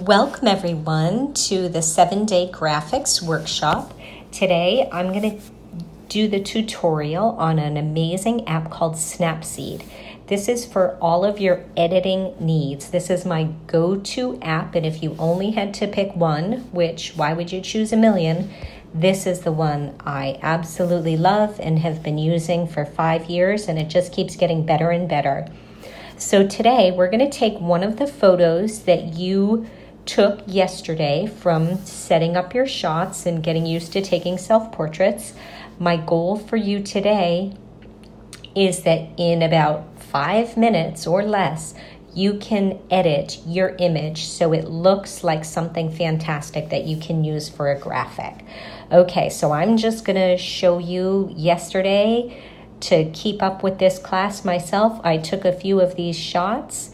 Welcome everyone to the 7-day graphics workshop. Today I'm going to do the tutorial on an amazing app called Snapseed. This is for all of your editing needs. This is my go-to app, and if you only had to pick one, which why would you choose a million? This is the one I absolutely love and have been using for 5 years, and it just keeps getting better and better. So today we're going to take one of the photos that you took yesterday from setting up your shots and getting used to taking self-portraits. My goal for you today is that in about 5 minutes or less, you can edit your image so it looks like something fantastic that you can use for a graphic. Okay, so I'm just going to show you yesterday. To keep up with this class myself, I took a few of these shots,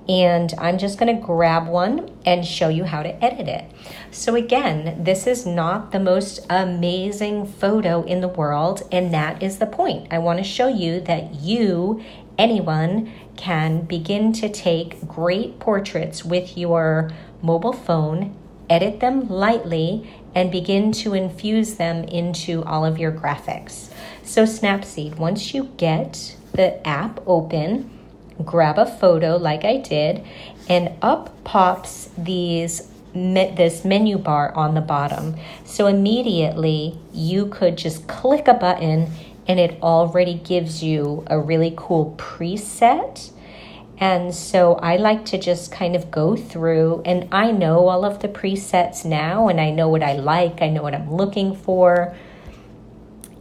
and I'm just going to grab one and show you how to edit it. So again, this is not the most amazing photo in the world, and that is the point. I want to show you that anyone can begin to take great portraits with your mobile phone, edit them lightly, and begin to infuse them into all of your graphics. So Snapseed, once you get the app open, grab a photo like I did, and up pops this menu bar on the bottom. So immediately you could just click a button and it already gives you a really cool preset. And so I like to just kind of go through, and I know all of the presets now, and I know what I like, I know what I'm looking for.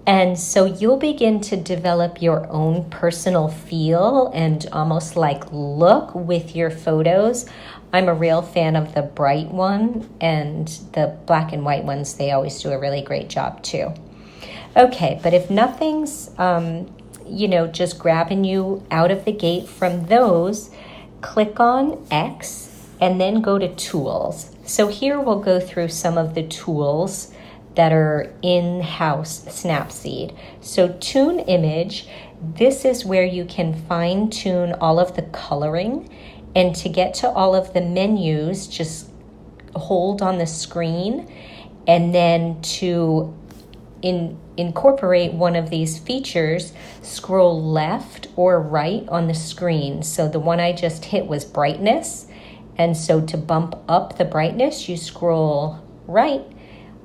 And so you'll begin to develop your own personal feel and almost like look with your photos. I'm a real fan of the bright one, and the black and white ones, they always do a really great job too. Okay, but if nothing's just grabbing you out of the gate from those, click on X and then go to Tools. So here we'll go through some of the tools that are in-house Snapseed. So Tune Image, this is where you can fine-tune all of the coloring, and to get to all of the menus, just hold on the screen, and then to incorporate one of these features, scroll left or right on the screen. So the one I just hit was brightness, and so to bump up the brightness, you scroll right,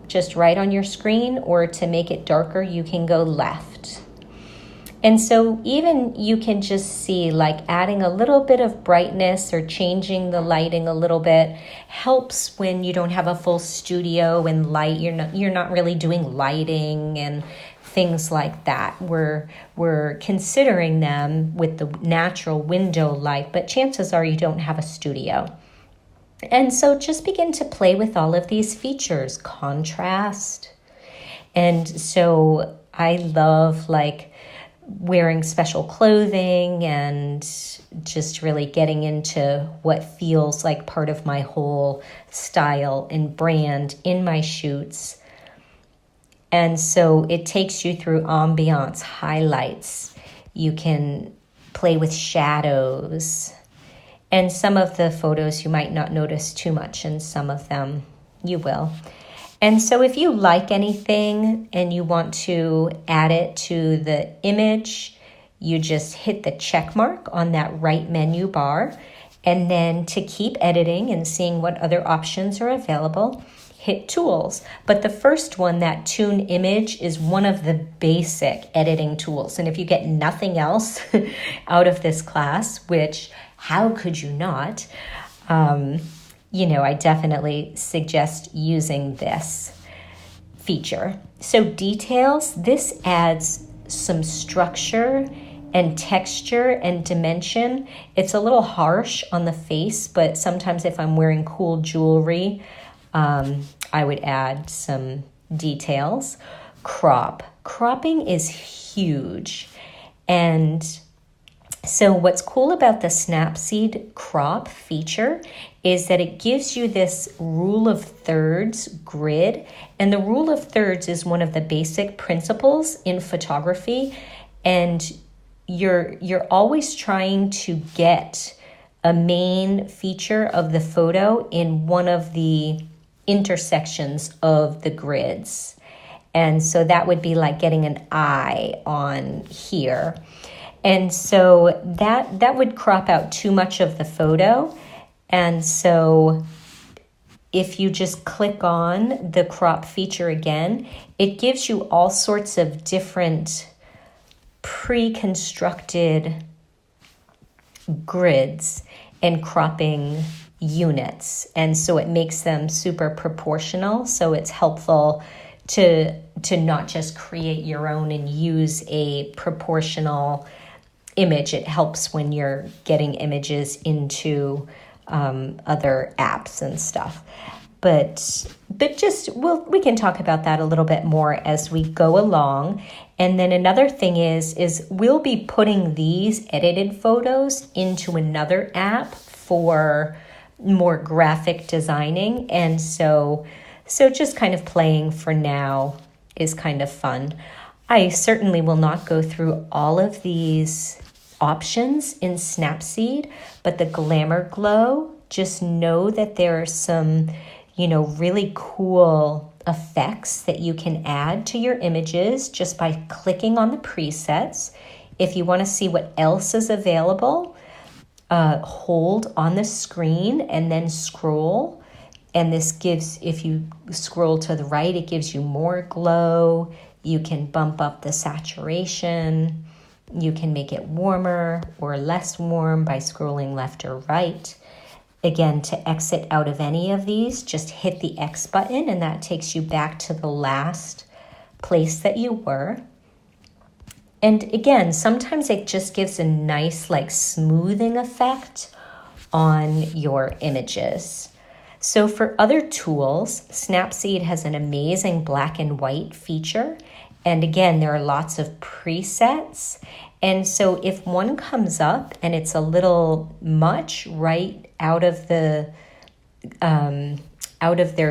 just right on your screen, or to make it darker, you can go left. And so even you can just see like adding a little bit of brightness or changing the lighting a little bit helps when you don't have a full studio and light. You're not really doing lighting and things like that. We're considering them with the natural window light, but chances are you don't have a studio. And so just begin to play with all of these features, contrast. And so I love like wearing special clothing and just really getting into what feels like part of my whole style and brand in my shoots. And so it takes you through ambiance, highlights. You can play with shadows. And some of the photos you might not notice too much, and some of them you will. And so if you like anything and you want to add it to the image, you just hit the check mark on that right menu bar. And then to keep editing and seeing what other options are available, hit Tools. But the first one, that Tune Image, is one of the basic editing tools. And if you get nothing else out of this class, which how could you not? I definitely suggest using this feature. So details, this adds some structure and texture and dimension. It's a little harsh on the face, but sometimes if I'm wearing cool jewelry, I would add some details. Cropping is huge. And so what's cool about the Snapseed crop feature is that it gives you this rule of thirds grid. And the rule of thirds is one of the basic principles in photography. And you're always trying to get a main feature of the photo in one of the intersections of the grids. And so that would be like getting an eye on here. And so that would crop out too much of the photo. And so if you just click on the crop feature again, it gives you all sorts of different pre-constructed grids and cropping units. And so it makes them super proportional. So it's helpful to not just create your own and use a proportional image. It helps when you're getting images into other apps and stuff. But just we can talk about that a little bit more as we go along. And then another thing is we'll be putting these edited photos into another app for more graphic designing. And so just kind of playing for now is kind of fun. I certainly will not go through all of these options in Snapseed, but the Glamour Glow, just know that there are some, really cool effects that you can add to your images just by clicking on the presets. If you want to see what else is available, hold on the screen and then scroll. And this gives, if you scroll to the right, it gives you more glow. You can bump up the saturation. You can make it warmer or less warm by scrolling left or right. Again, to exit out of any of these, just hit the X button and that takes you back to the last place that you were. And again, sometimes it just gives a nice smoothing effect on your images. So for other tools, Snapseed has an amazing black and white feature. And again, there are lots of presets. And so if one comes up and it's a little much right out of their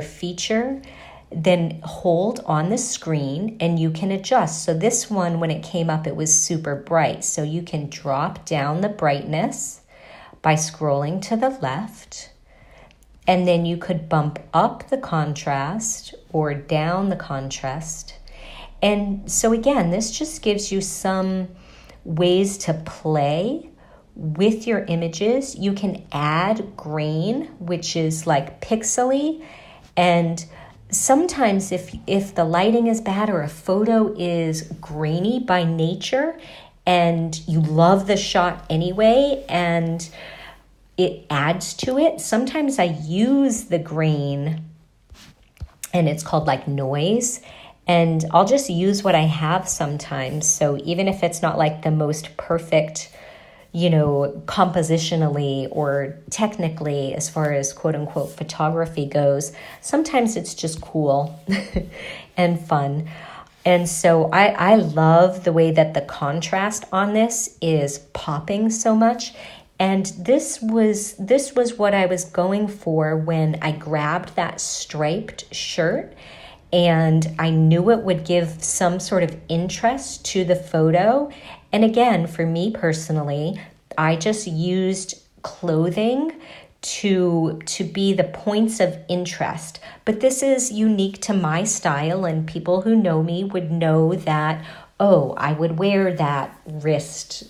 feature, then hold on the screen and you can adjust. So this one, when it came up, it was super bright. So you can drop down the brightness by scrolling to the left. And then you could bump up the contrast or down the contrast. And so again, this just gives you some ways to play with your images. You can add grain, which is like pixely. And sometimes if the lighting is bad or a photo is grainy by nature and you love the shot anyway and it adds to it, sometimes I use the grain and it's called noise. And I'll just use what I have sometimes. So even if it's not the most perfect, compositionally or technically as far as quote unquote photography goes, sometimes it's just cool and fun. And so I love the way that the contrast on this is popping so much. And this was what I was going for when I grabbed that striped shirt. And I knew it would give some sort of interest to the photo. And again, for me personally, I just used clothing to be the points of interest. But this is unique to my style, and people who know me would know that, I would wear that wrist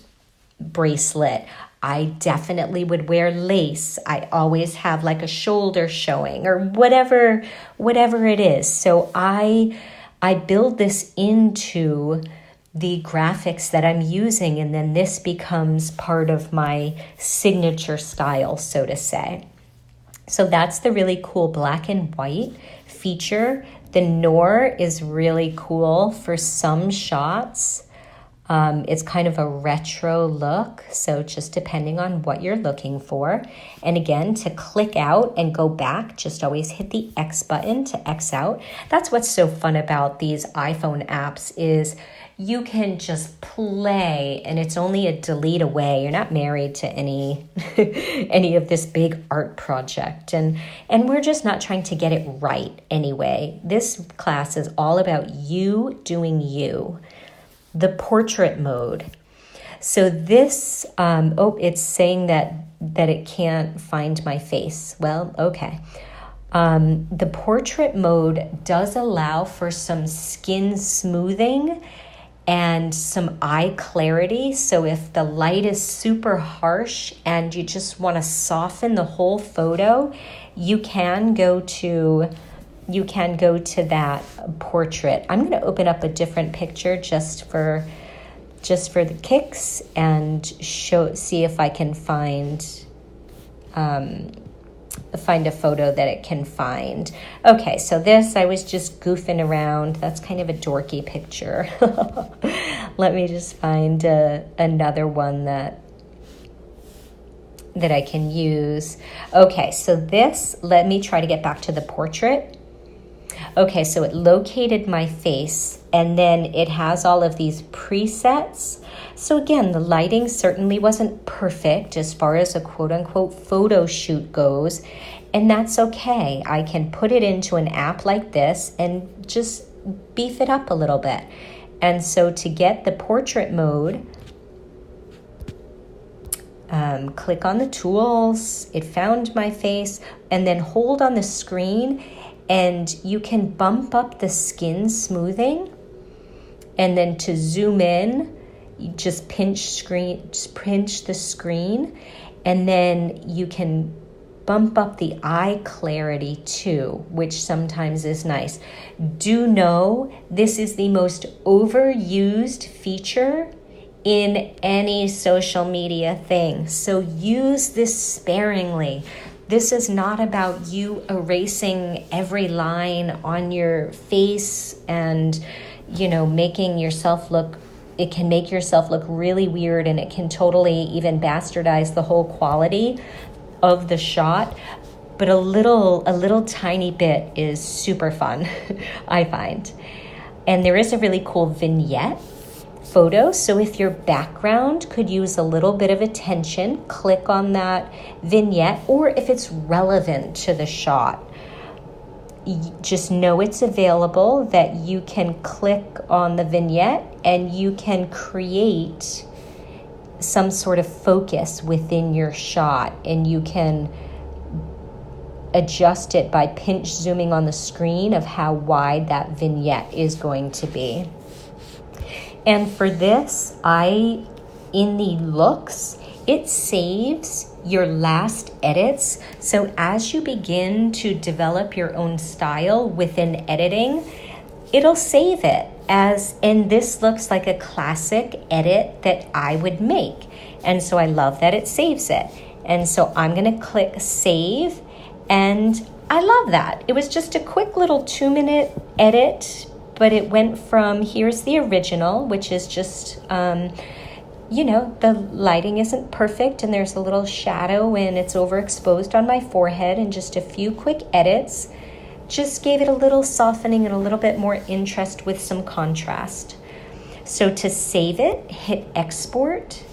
bracelet. I definitely would wear lace. I always have a shoulder showing or whatever it is. So I build this into the graphics that I'm using, and then this becomes part of my signature style, so to say. So that's the really cool black and white feature. The Noir is really cool for some shots. It's kind of a retro look, so just depending on what you're looking for. And again, to click out and go back, just always hit the X button to X out. That's what's so fun about these iPhone apps is you can just play and it's only a delete away. You're not married to any of this big art project. And we're just not trying to get it right anyway. This class is all about you doing you. The portrait mode. So this, it's saying that that it can't find my face. Well, okay. The portrait mode does allow for some skin smoothing and some eye clarity. So if the light is super harsh and you just want to soften the whole photo, you can go to that portrait. I'm going to open up a different picture just for the kicks and see if I can find a photo that it can find. Okay, so this, I was just goofing around. That's kind of a dorky picture. Let me just find another one that I can use. Okay, so this, let me try to get back to the portrait. Okay, so it located my face, and then it has all of these presets. So again, the lighting certainly wasn't perfect as far as a quote-unquote photo shoot goes, and that's okay. I can put it into an app like this and just beef it up a little bit. And so to get the portrait mode, click on the tools, it found my face, and then hold on the screen, and you can bump up the skin smoothing, and then to zoom in, you just pinch the screen, and then you can bump up the eye clarity too, which sometimes is nice. Do know this is the most overused feature in any social media thing, so use this sparingly. This is not about you erasing every line on your face and, making yourself look, it can make yourself look really weird, and it can totally even bastardize the whole quality of the shot. But a little tiny bit is super fun, I find. And there is a really cool vignette photo. So if your background could use a little bit of attention, click on that vignette, or if it's relevant to the shot, just know it's available, that you can click on the vignette and you can create some sort of focus within your shot, and you can adjust it by pinch zooming on the screen of how wide that vignette is going to be. And for this, in the looks, it saves your last edits. So as you begin to develop your own style within editing, it'll save it and this looks like a classic edit that I would make. And so I love that it saves it. And so I'm going to click save, and I love that. It was just a quick little 2-minute edit, but it went from, here's the original, which is just, the lighting isn't perfect and there's a little shadow and it's overexposed on my forehead, and just a few quick edits just gave it a little softening and a little bit more interest with some contrast. So to save it, hit export,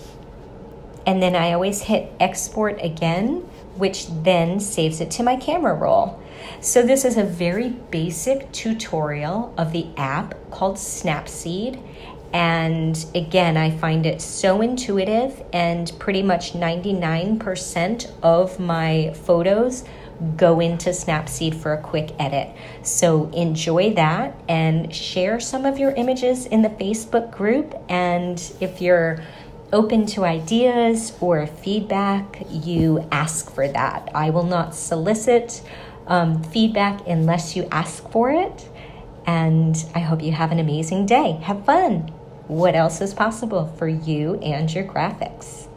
and then I always hit export again, which then saves it to my camera roll. So this is a very basic tutorial of the app called Snapseed. And again, I find it so intuitive, and pretty much 99% of my photos go into Snapseed for a quick edit. So enjoy that and share some of your images in the Facebook group. And if you're open to ideas or feedback, you ask for that. I will not solicit feedback unless you ask for it. And I hope you have an amazing day. Have fun. What else is possible for you and your graphics?